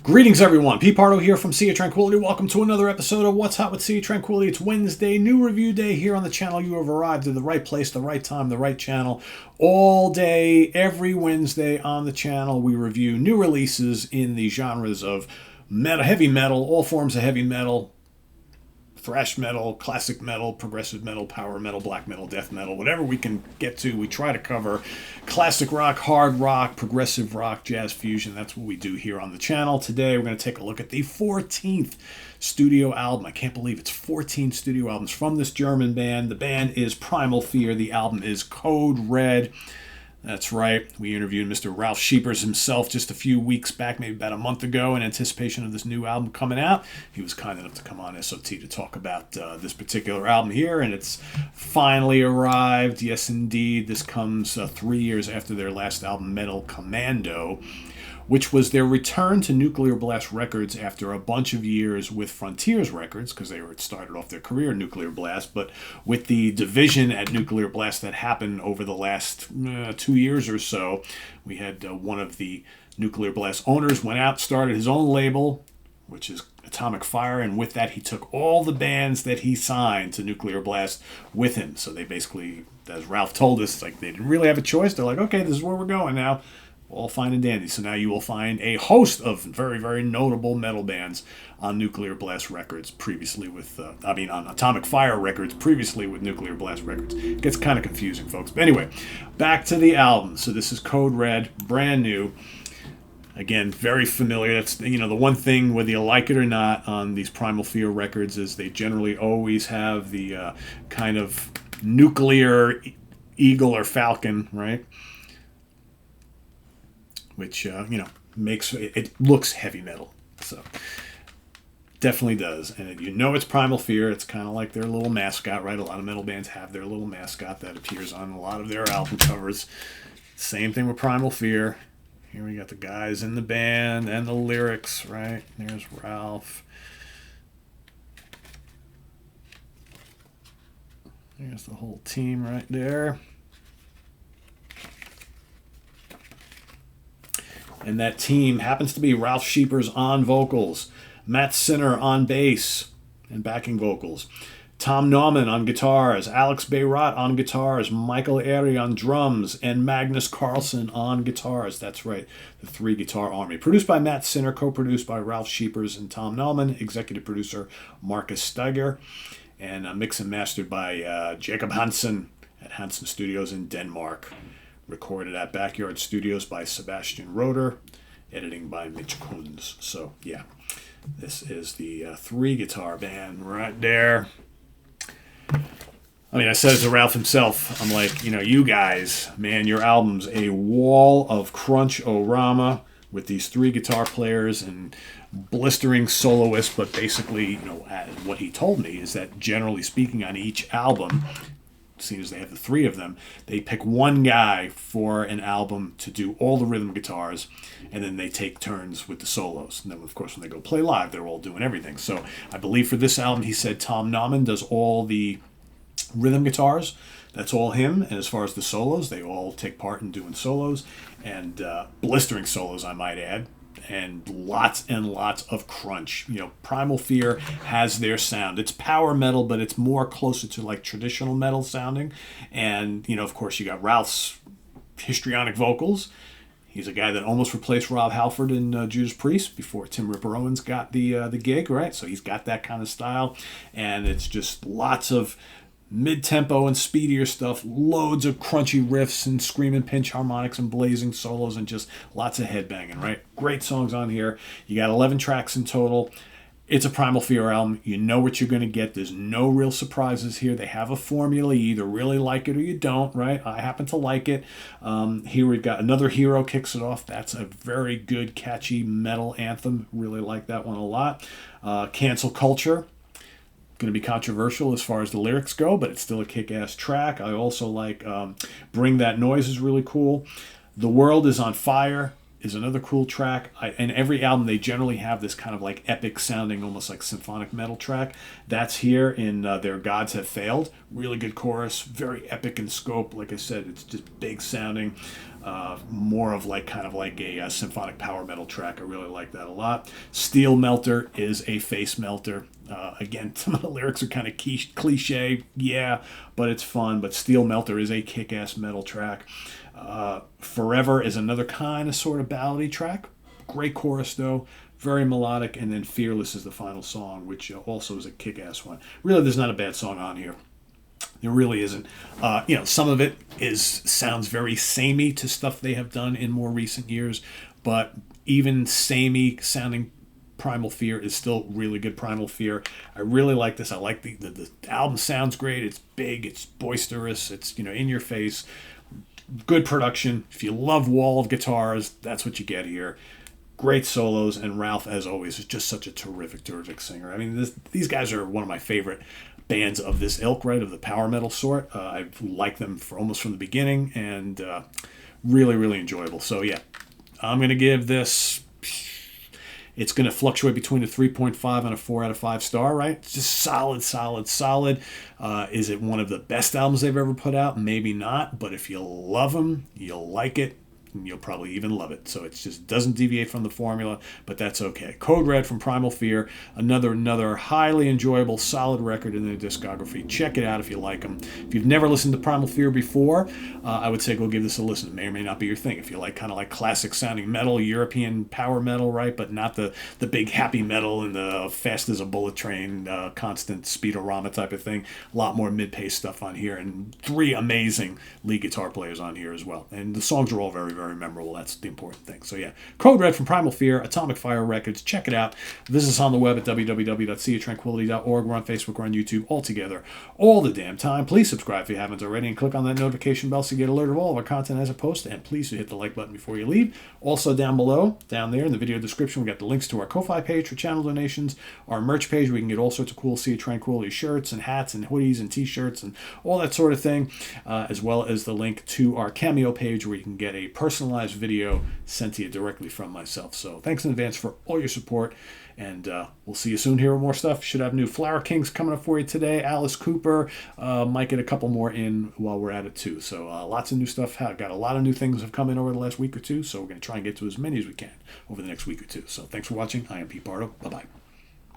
Greetings, everyone. Pete Pardo here from Sea of Tranquility. Welcome to another episode of What's Hot with Sea of Tranquility. It's Wednesday, new review day here on the channel. You have arrived at the right place, the right time, the right channel. All day, every Wednesday on the channel, we review new releases in the genres of metal, heavy metal, all forms of heavy metal, thrash metal, classic metal, progressive metal, power metal, black metal, death metal, whatever we can get to. We try to cover classic rock, hard rock, progressive rock, jazz fusion. That's what we do here on the channel. Today we're going to take a look at the 14th studio album. I can't believe it's 14 studio albums from this German band. The band is Primal Fear. The album is Code Red. That's right. We interviewed Mr. Ralph Scheepers himself just a few weeks back, maybe about a month ago, in anticipation of this new album coming out. He was kind enough to come on SOT to talk about this particular album here, and it's finally arrived. Yes, indeed. This comes 3 years after their last album, Metal Commando, which was their return to Nuclear Blast Records after a bunch of years with Frontiers Records, because they were started off their career in Nuclear Blast, but with the division at Nuclear Blast that happened over the last 2 years or so, we had one of the Nuclear Blast owners went out, started his own label, which is Atomic Fire, and with that he took all the bands that he signed to Nuclear Blast with him. So they basically, as Ralph told us, like they didn't really have a choice. They're like, okay, this is where we're going now. All fine and dandy. So now you will find a host of very, very notable metal bands on Nuclear Blast Records, previously with, on Atomic Fire Records, previously with Nuclear Blast Records. It gets kind of confusing, folks. But anyway, back to the album. So this is Code Red, brand new. Again, very familiar. That's, the one thing, whether you like it or not, on these Primal Fear records is they generally always have the kind of nuclear eagle or falcon, right? Which, makes it looks heavy metal. So, definitely does. And it's Primal Fear. It's kind of like their little mascot, right? A lot of metal bands have their little mascot that appears on a lot of their album covers. Same thing with Primal Fear. Here we got the guys in the band and the lyrics, right? There's Ralph. There's the whole team right there. And that team happens to be Ralph Scheepers on vocals, Matt Sinner on bass and backing vocals, Tom Naumann on guitars, Alex Bayrat on guitars, Michael Airy on drums, and Magnus Carlson on guitars. That's right, the three guitar army. Produced by Matt Sinner, co-produced by Ralph Scheepers and Tom Naumann, executive producer Marcus Steiger, and mixed and mastered by Jacob Hansen at Hansen Studios in Denmark. Recorded at Backyard Studios by Sebastian Roeder, editing by Mitch Kunz. So, yeah, this is the three-guitar band right there. I said it to Ralph himself. I'm like, you guys, man, your album's a wall of crunch-o-rama with these three guitar players and blistering soloists, but basically, what he told me is that generally speaking on each album, seeing as they have the three of them, they pick one guy for an album to do all the rhythm guitars, and then they take turns with the solos. And then, of course, when they go play live, they're all doing everything. So I believe for this album, he said Tom Naumann does all the rhythm guitars. That's all him. And as far as the solos, they all take part in doing solos, and blistering solos, I might add. And lots of crunch. Primal Fear has their sound. It's power metal, but it's more closer to like traditional metal sounding. And, of course, you got Ralph's histrionic vocals. He's a guy that almost replaced Rob Halford in Judas Priest before Tim Ripper Owens got the gig, right? So he's got that kind of style. And it's just lots of mid-tempo and speedier stuff, loads of crunchy riffs and screaming pinch harmonics and blazing solos and just lots of headbanging, right? Great songs on here. You got 11 tracks in total. It's a Primal Fear album. You know what you're going to get. There's no real surprises here. They have a formula. You either really like it or you don't, right? I happen to like it. Here we've got Another Hero kicks it off. That's a very good, catchy metal anthem. Really like that one a lot. Cancel Culture. Going to be controversial as far as the lyrics go, but it's still a kick-ass track. I also like Bring That Noise is really cool. The World Is on Fire is another cool track. And every album, they generally have this kind of like epic sounding, almost like symphonic metal track. That's here in Their Gods Have Failed. Really good chorus, very epic in scope. Like I said, it's just big sounding. More of like kind of like a symphonic power metal track. I really like that a lot. Steel Melter is a face melter. Again, some of the lyrics are kind of cliche, yeah, but it's fun. But Steel Melter is a kick-ass metal track. Forever is another kind of sort of ballady track. Great chorus though, very melodic. And then Fearless is the final song, which also is a kick-ass one. Really, there's not a bad song on here. There really isn't. Some of it sounds very samey to stuff they have done in more recent years, but even samey sounding Primal Fear is still really good Primal Fear. I really like this. I like the album sounds great. It's big, it's boisterous, it's in your face. Good production. If you love wall of guitars, that's what you get here. Great solos, and Ralph, as always, is just such a terrific singer. I mean, these guys are one of my favorite bands of this ilk, right, of the power metal sort. I've liked them almost from the beginning, and really enjoyable. So yeah, I'm going to give this, it's going to fluctuate between a 3.5 and a 4 out of 5 star, right? It's just solid. Is it one of the best albums they've ever put out? Maybe not, but if you love them, you'll like it. You'll probably even love it. So it just doesn't deviate from the formula, but that's okay. Code Red from Primal Fear, another highly enjoyable, solid record in their discography. Check it out if you like them. If you've never listened to Primal Fear before, I would say go give this a listen. It may or may not be your thing. If you like kind of like classic sounding metal, European power metal, right, but not the big happy metal and the fast as a bullet train, constant speedorama type of thing. A lot more mid-pace stuff on here, and 3 amazing lead guitar players on here as well. And the songs are all very memorable. That's the important thing. So yeah, Code Red from Primal Fear, Atomic Fire Records. Check it out. Visit us on the web at www.seaoftranquility.org. We're on Facebook, we're on YouTube, all together, all the damn time. Please subscribe if you haven't already, and click on that notification bell so you get alerted of all of our content as it posts. And please hit the like button before you leave. Also down below, down there in the video description, we got the links to our Ko-Fi page for channel donations, our merch page where you can get all sorts of cool Sea of Tranquility shirts and hats and hoodies and t-shirts and all that sort of thing, as well as the link to our Cameo page where you can get a personalized video sent to you directly from myself. So thanks in advance for all your support, and we'll see you soon here with more stuff. Should have new Flower Kings coming up for you today. Alice Cooper, might get a couple more in while we're at it too. So lots of new stuff. Got a lot of new things have come in over the last week or two, so we're going to try and get to as many as we can over the next week or two. So thanks for watching. I am Pete Pardo. Bye-bye.